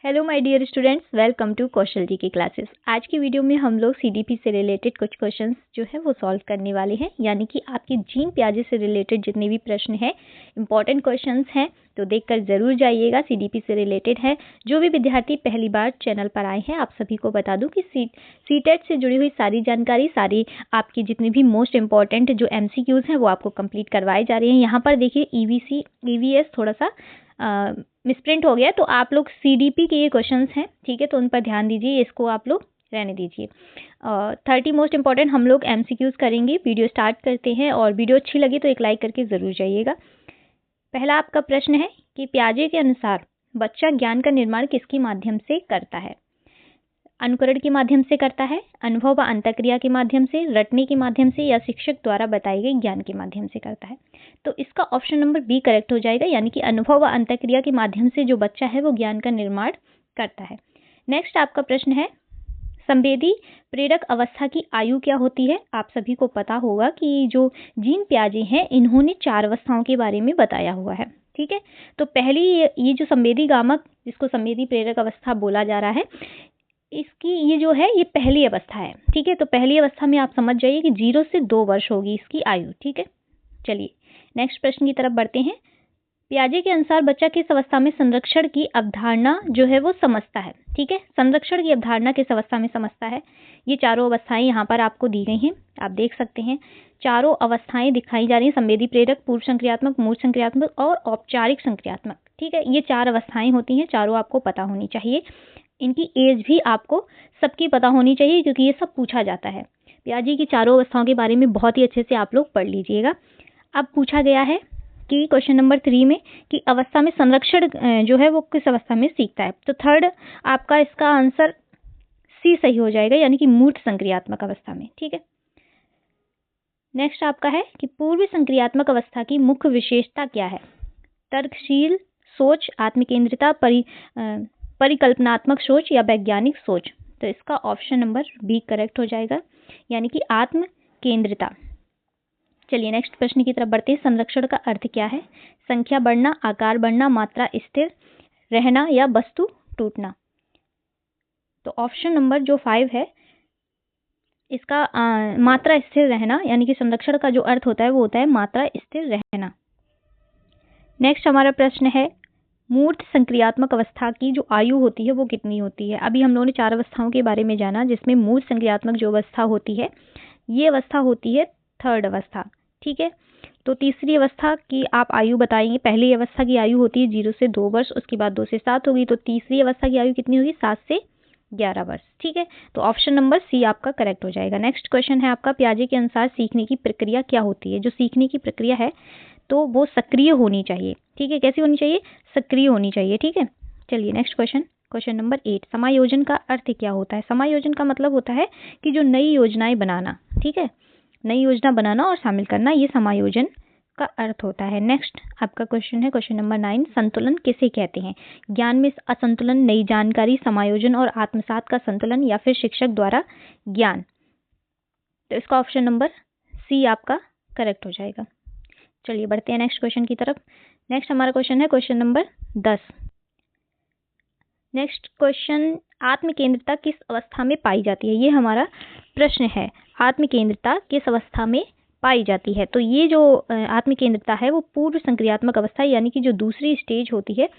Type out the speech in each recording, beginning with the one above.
Hello my dear students, welcome to Kaushal ji की classes. आज की वीडियो में हम लोग सीडीपी से रिलेटेड कुछ क्वेश्चंस जो है वो सॉल्व करने वाले हैं, यानी कि आपके जीन पियाजे से रिलेटेड जितने भी प्रश्न हैं, इंपॉर्टेंट क्वेश्चंस हैं, तो देखकर ज़रूर जाइएगा। सीडीपी से रिलेटेड है। जो भी विद्यार्थी पहली बार चैनल पर आए हैं, आप सभी को बता दूं कि सीटेट से जुड़ी हुई सारी जानकारी, सारी आपकी जितनी भी मोस्ट इंपॉर्टेंट जो MCQs हैं वो आपको कंप्लीट करवाए जा रहे हैं। यहाँ पर देखिए EVS थोड़ा सा मिसप्रिंट हो गया, तो आप लोग CDP के ये क्वेश्चंस हैं, ठीक है, तो उन पर ध्यान दीजिए, इसको आप लोग रहने दीजिए। 30 मोस्ट इंपॉर्टेंट हम लोग MCQs करेंगे। वीडियो स्टार्ट करते हैं, और वीडियो अच्छी लगी तो एक लाइक करके ज़रूर जाइएगा। पहला आपका प्रश्न है कि पियाजे के अनुसार बच्चा ज्ञान का निर्माण किसके माध्यम से करता है? अनुकरण के माध्यम से करता है, अनुभव व अंतःक्रिया के माध्यम से, रटने के माध्यम से, या शिक्षक द्वारा बताए गए ज्ञान के माध्यम से करता है। तो इसका ऑप्शन नंबर बी करेक्ट हो जाएगा, यानी कि अनुभव व अंतःक्रिया के माध्यम से जो बच्चा है वो ज्ञान का निर्माण करता है। नेक्स्ट आपका प्रश्न है, संवेदी प्रेरक अवस्था की आयु क्या होती है? आप सभी को पता होगा कि जो जीन पियाजे हैं इन्होंने 4 अवस्थाओं के बारे में बताया हुआ है, ठीक है। तो पहली ये जो संवेदी गामक, जिसको संवेदी प्रेरक अवस्था बोला जा रहा है, इसकी ये जो है ये पहली अवस्था है, ठीक है। तो पहली अवस्था में आप समझ जाइए कि 0 से 2 वर्ष होगी इसकी आयु, ठीक है। चलिए नेक्स्ट प्रश्न की तरफ बढ़ते हैं। पियाजे के अनुसार बच्चा किस अवस्था में संरक्षण की अवधारणा जो है वो समझता है? ठीक है, संरक्षण की अवधारणा किस अवस्था में समझता है? ये चारों अवस्थाएं यहाँ पर आपको दी गई हैं, आप देख सकते हैं। चारों अवस्थाएं दिखाई जा रही हैं, संवेदी प्रेरक, पूर्व संक्रियात्मक, मूर्त संक्रियात्मक और औपचारिक संक्रियात्मक, ठीक है। ये 4 अवस्थाएं होती हैं, चारों आपको पता होनी चाहिए। इनकी एज भी आपको सबकी पता होनी चाहिए, क्योंकि ये सब पूछा जाता है। पियाजे की चारों अवस्थाओं के बारे में बहुत ही अच्छे से आप लोग पढ़ लीजिएगा। अब पूछा गया है कि क्वेश्चन नंबर 3 में कि अवस्था में संरक्षण जो है वो किस अवस्था में सीखता है? तो थर्ड आपका इसका आंसर सी सही हो जाएगा, यानी कि मूर्त संक्रियात्मक अवस्था में, ठीक है। नेक्स्ट आपका है कि पूर्व संक्रियात्मक अवस्था की मुख्य विशेषता क्या है? तर्कशील सोच, आत्मकेंद्रिता, परिकल्पनात्मक सोच या वैज्ञानिक सोच? तो इसका ऑप्शन नंबर बी करेक्ट हो जाएगा, यानी कि आत्म केंद्रिता। चलिए नेक्स्ट प्रश्न की तरफ बढ़ते हैं। संरक्षण का अर्थ क्या है? संख्या बढ़ना, आकार बढ़ना, मात्रा स्थिर रहना या वस्तु टूटना? तो ऑप्शन नंबर जो 5 है इसका मात्रा स्थिर रहना, यानी कि संरक्षण का जो अर्थ होता है वो होता है मात्रा स्थिर रहना। नेक्स्ट हमारा प्रश्न है, मूर्त संक्रियात्मक अवस्था की जो आयु होती है वो कितनी होती है? अभी हम लोगों ने 4 अवस्थाओं के बारे में जाना, जिसमें मूर्त संक्रियात्मक जो अवस्था होती है ये अवस्था होती है 3rd अवस्था, ठीक है। तो तीसरी अवस्था की आप आयु बताएंगे। पहली अवस्था की आयु होती है 0 से 2 वर्ष, उसके बाद 2 से 7 होगी, तो तीसरी अवस्था की आयु कितनी होगी? 7 से 11 वर्ष, ठीक है। तो ऑप्शन नंबर सी आपका करेक्ट हो जाएगा। नेक्स्ट क्वेश्चन है आपका, पियाजे के अनुसार सीखने की प्रक्रिया क्या होती है? जो सीखने की प्रक्रिया है तो वो सक्रिय होनी चाहिए, ठीक है। कैसी होनी चाहिए? सक्रिय होनी चाहिए, ठीक है। चलिए नेक्स्ट क्वेश्चन नंबर 8, समायोजन का अर्थ क्या होता है? समायोजन का मतलब होता है कि जो नई योजनाएं बनाना, ठीक है, नई योजना बनाना और शामिल करना, ये समायोजन का अर्थ होता है। नेक्स्ट आपका क्वेश्चन है क्वेश्चन नंबर 9, संतुलन किसे कहते हैं? ज्ञान में असंतुलन, नई जानकारी, समायोजन और आत्मसात का संतुलन, या फिर शिक्षक द्वारा ज्ञान? तो इसका ऑप्शन नंबर सी आपका करेक्ट हो जाएगा। चलिए बढ़ते हैं नेक्स्ट क्वेश्चन की तरफ। नेक्स्ट हमारा क्वेश्चन है क्वेश्चन नंबर 10। नेक्स्ट क्वेश्चन, आत्मकेंद्रिता किस अवस्था में पाई जाती है? ये हमारा प्रश्न है, आत्मकेंद्रिता किस अवस्था में पाई जाती है? तो ये जो आत्मकेंद्रिता है वो पूर्व संक्रियात्मक अवस्था, यानी कि जो दूसरी स्टेज होती है,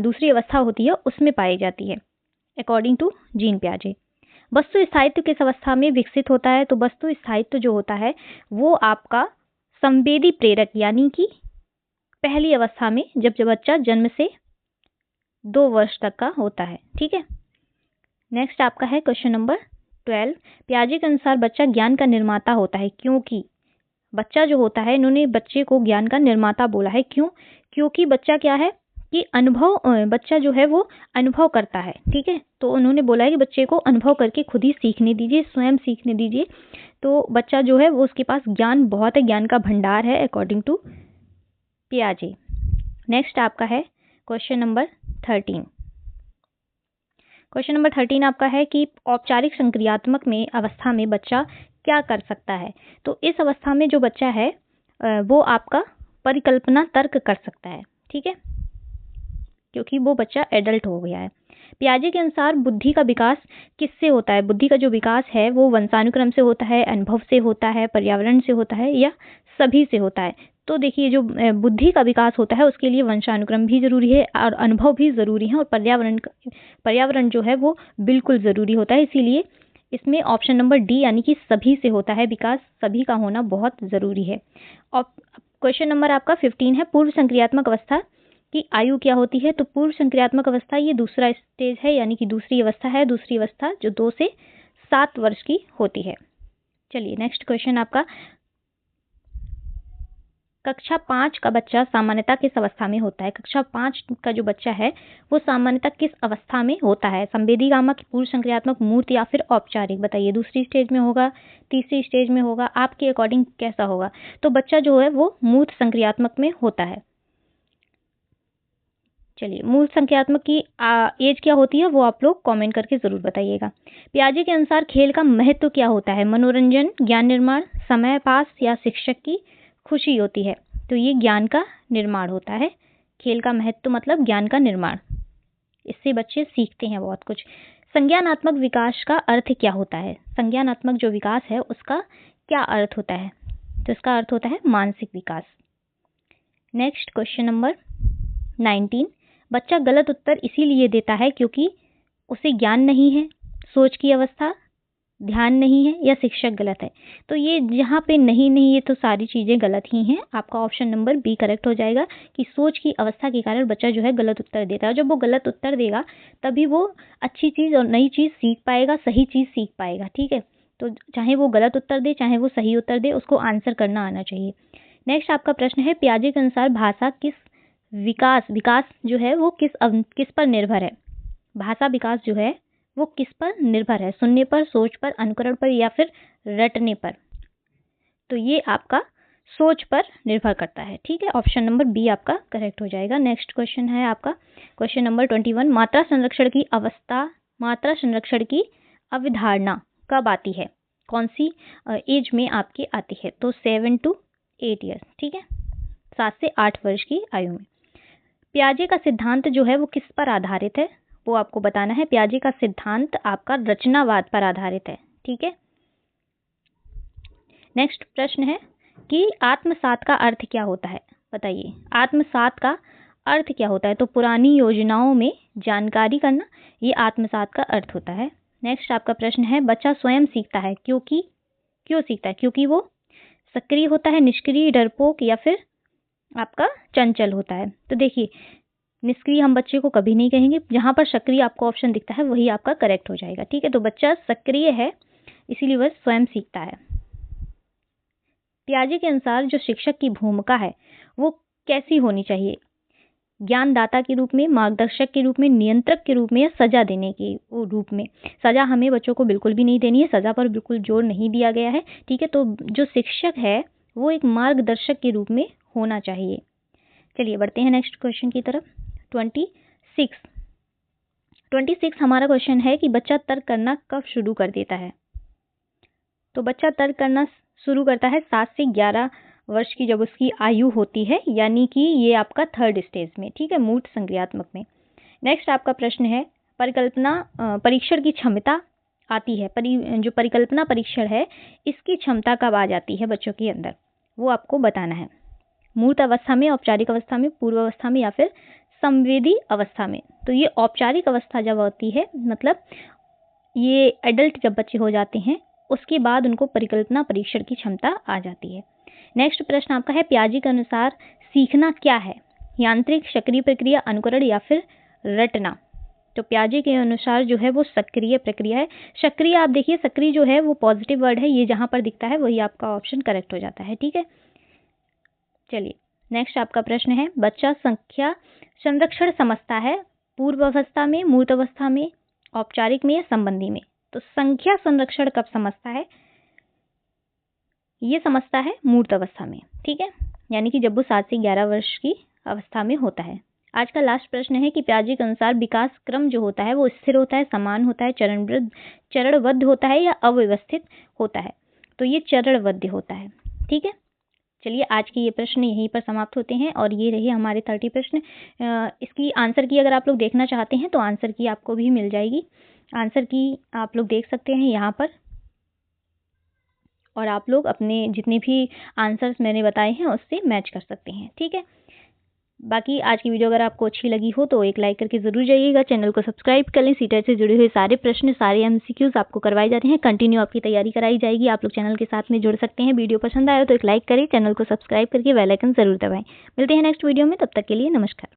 दूसरी अवस्था होती है, उसमें पाई जाती है अकॉर्डिंग टू जीन पियाजे। वस्तु स्थायित्व किस अवस्था में विकसित होता है? तो वस्तु स्थायित्व जो होता है वो आपका संवेदी प्रेरक, यानी कि पहली अवस्था में, जब बच्चा जन्म से 2 वर्ष तक का होता है, ठीक है। नेक्स्ट आपका है क्वेश्चन नंबर 12, पियाजे के अनुसार बच्चा ज्ञान का निर्माता होता है क्योंकि? बच्चा जो होता है, इन्होंने बच्चे को ज्ञान का निर्माता बोला है, क्यों? क्योंकि बच्चा क्या है कि बच्चा जो है वो अनुभव करता है, ठीक है। तो उन्होंने बोला है कि बच्चे को अनुभव करके खुद ही सीखने दीजिए, स्वयं सीखने दीजिए। तो बच्चा जो है वो, उसके पास ज्ञान बहुत है, ज्ञान का भंडार है अकॉर्डिंग टू पियाजे। नेक्स्ट आपका है क्वेश्चन नंबर 13। क्वेश्चन नंबर 13 आपका है कि औपचारिक संक्रियात्मक में अवस्था में बच्चा क्या कर सकता है? तो इस अवस्था में जो बच्चा है वो आपका परिकल्पना तर्क कर सकता है, ठीक है, क्योंकि वो बच्चा एडल्ट हो गया है। पियाजे के अनुसार बुद्धि का विकास किससे होता है? बुद्धि का जो विकास है वो वंशानुक्रम से होता है, अनुभव से होता है, पर्यावरण से होता है या सभी से होता है? तो देखिए, जो बुद्धि का विकास होता है उसके लिए वंशानुक्रम भी जरूरी है और अनुभव भी जरूरी है और पर्यावरण जो है वो बिल्कुल जरूरी होता है। इसीलिए इसमें ऑप्शन नंबर डी यानी कि सभी से होता है विकास, सभी का होना बहुत जरूरी है। और क्वेश्चन नंबर आपका 15 है, पूर्व संक्रियात्मक अवस्था की आयु क्या होती है? तो पूर्व संक्रियात्मक अवस्था ये दूसरा स्टेज है यानी कि दूसरी अवस्था है, दूसरी अवस्था जो 2 से 7 वर्ष की होती है। चलिए नेक्स्ट क्वेश्चन आपका, कक्षा 5 का बच्चा सामान्यतः किस अवस्था में होता है? कक्षा 5 का जो बच्चा है वो सामान्यतः किस अवस्था में होता है? संवेदी गामक, पूर्व संक्रियात्मक, मूर्त या फिर औपचारिक? बताइए, दूसरी स्टेज में होगा, तीसरी स्टेज में होगा, आपके अकॉर्डिंग कैसा होगा? तो बच्चा जो है वो मूर्त संक्रियात्मक में होता है। चलिए, मूर्त संक्रियात्मक की एज क्या होती है वो आप लोग कमेंट करके जरूर बताइएगा। पियाजे के अनुसार खेल का महत्व क्या होता है? मनोरंजन, ज्ञान निर्माण, समय पास या शिक्षक की खुशी होती है? तो ये ज्ञान का निर्माण होता है। खेल का महत्व मतलब ज्ञान का निर्माण, इससे बच्चे सीखते हैं बहुत कुछ। संज्ञानात्मक विकास का अर्थ क्या होता है? संज्ञानात्मक जो विकास है उसका क्या अर्थ होता है? तो इसका अर्थ होता है मानसिक विकास। नेक्स्ट क्वेश्चन नंबर 19, बच्चा गलत उत्तर इसीलिए देता है क्योंकि उसे ज्ञान नहीं है, सोच की अवस्था, ध्यान नहीं है या शिक्षक गलत है? तो ये जहाँ पे नहीं ये तो सारी चीज़ें गलत ही हैं। आपका ऑप्शन नंबर बी करेक्ट हो जाएगा कि सोच की अवस्था के कारण बच्चा जो है गलत उत्तर देता है। जब वो गलत उत्तर देगा तभी वो अच्छी चीज़ और नई चीज़ सीख पाएगा, सही चीज़ सीख पाएगा। ठीक है, तो चाहे वो गलत उत्तर दे चाहे वो सही उत्तर दे, उसको आंसर करना आना चाहिए। नेक्स्ट आपका प्रश्न है, पियाजे के अनुसार भाषा किस विकास जो है वो किस पर निर्भर है? भाषा विकास जो है वो किस पर निर्भर है? सुनने पर, सोच पर, अनुकरण पर या फिर रटने पर? तो ये आपका सोच पर निर्भर करता है। ठीक है, ऑप्शन नंबर बी आपका करेक्ट हो जाएगा। नेक्स्ट क्वेश्चन है आपका क्वेश्चन नंबर 21, मात्रा संरक्षण की अवधारणा कब आती है? कौन सी एज में आपके आती है? तो 7 to 8 ईयर्स। ठीक है, 7 से 8 वर्ष की आयु में। पियाजे का सिद्धांत जो है वो किस पर आधारित है? वो आपको बताना है। पियाजे का सिद्धांत आपका रचनावाद पर आधारित है। ठीक है, नेक्स्ट प्रश्न है कि आत्मसात का अर्थ क्या होता है? बताइए, आत्मसात का अर्थ क्या होता है? तो पुरानी योजनाओं में जानकारी करना, ये आत्मसात का अर्थ होता है। नेक्स्ट आपका प्रश्न है, बच्चा स्वयं सीखता है क्यों सीखता है? क्योंकि वो सक्रिय होता है, निष्क्रिय, डरपोक या फिर आपका चंचल होता है? तो देखिए, निष्क्रिय हम बच्चे को कभी नहीं कहेंगे, जहां पर सक्रिय आपको ऑप्शन दिखता है वही आपका करेक्ट हो जाएगा। ठीक है, तो बच्चा सक्रिय है इसीलिए वह स्वयं सीखता है। पियाजे के अनुसार जो शिक्षक की भूमिका है वो कैसी होनी चाहिए? ज्ञानदाता के रूप में, मार्गदर्शक के रूप में, नियंत्रक के रूप में या सजा देने के रूप में? सजा हमें बच्चों को बिल्कुल भी नहीं देनी है, सजा पर बिल्कुल जोर नहीं दिया गया है। ठीक है, तो जो शिक्षक है वो एक मार्गदर्शक के रूप में होना चाहिए। चलिए बढ़ते हैं नेक्स्ट क्वेश्चन की तरफ। 26 हमारा क्वेश्चन है कि बच्चा तर्क करना कब शुरू कर देता है? तो बच्चा तर्क करना शुरू करता है 7 से 11 वर्ष की जब उसकी आयु होती है, यानी कि ये आपका 3rd स्टेज में। ठीक है, मूर्त संक्रियात्मक में। नेक्स्ट आपका प्रश्न है, परीक्षण की क्षमता आती है, जो परिकल्पना परीक्षण है इसकी क्षमता कब आ जाती है बच्चों के अंदर? वो आपको बताना है। मूर्त अवस्था में, औपचारिक अवस्था में, पूर्व अवस्था में या फिर संवेदी अवस्था में? तो ये औपचारिक अवस्था जब होती है, मतलब ये एडल्ट जब बच्चे हो जाते हैं उसके बाद उनको परिकल्पना परीक्षण की क्षमता आ जाती है। नेक्स्ट प्रश्न आपका है, पियाजे के अनुसार सीखना क्या है? यांत्रिक, सक्रिय प्रक्रिया, अनुकरण या फिर रटना? तो पियाजे के अनुसार जो है वो सक्रिय प्रक्रिया है। सक्रिय, आप देखिए सक्रिय जो है वो पॉजिटिव वर्ड है, ये जहां पर दिखता है वही आपका ऑप्शन करेक्ट हो जाता है। ठीक है, चलिए नेक्स्ट आपका प्रश्न है, बच्चा संख्या संरक्षण समझता है पूर्व अवस्था में, मूर्त अवस्था में, औपचारिक में या संबंधी में? तो संख्या संरक्षण कब समझता है? ये समझता है मूर्त अवस्था में। ठीक है, यानी कि जब वो 7 से 11 वर्ष की अवस्था में होता है। आज का लास्ट प्रश्न है कि पियाजे के अनुसार विकास क्रम जो होता है वो स्थिर होता है, समान होता है, चरणबद्ध होता है या अव्यवस्थित होता है? तो ये चरणबद्ध होता है। ठीक है, चलिए आज के ये प्रश्न यहीं पर समाप्त होते हैं और ये रहे हमारे 30 प्रश्न। इसकी आंसर की अगर आप लोग देखना चाहते हैं तो आंसर की आपको भी मिल जाएगी। आंसर की आप लोग देख सकते हैं यहाँ पर, और आप लोग अपने जितने भी आंसर्स मैंने बताए हैं उससे मैच कर सकते हैं। ठीक है, बाकी आज की वीडियो अगर आपको अच्छी लगी हो तो एक लाइक करके जरूर जाइएगा। चैनल को सब्सक्राइब कर लें। सीटेट से जुड़े हुए सारे प्रश्न, सारे एमसीक्यूज आपको करवाए जाते हैं। कंटिन्यू आपकी तैयारी कराई जाएगी। आप लोग चैनल के साथ में जुड़ सकते हैं। वीडियो पसंद आया तो एक लाइक करें, चैनल को सब्सक्राइब करके बेल आइकन जरूर दबाएं। मिलते हैं नेक्स्ट वीडियो में, तब तक के लिए नमस्कार।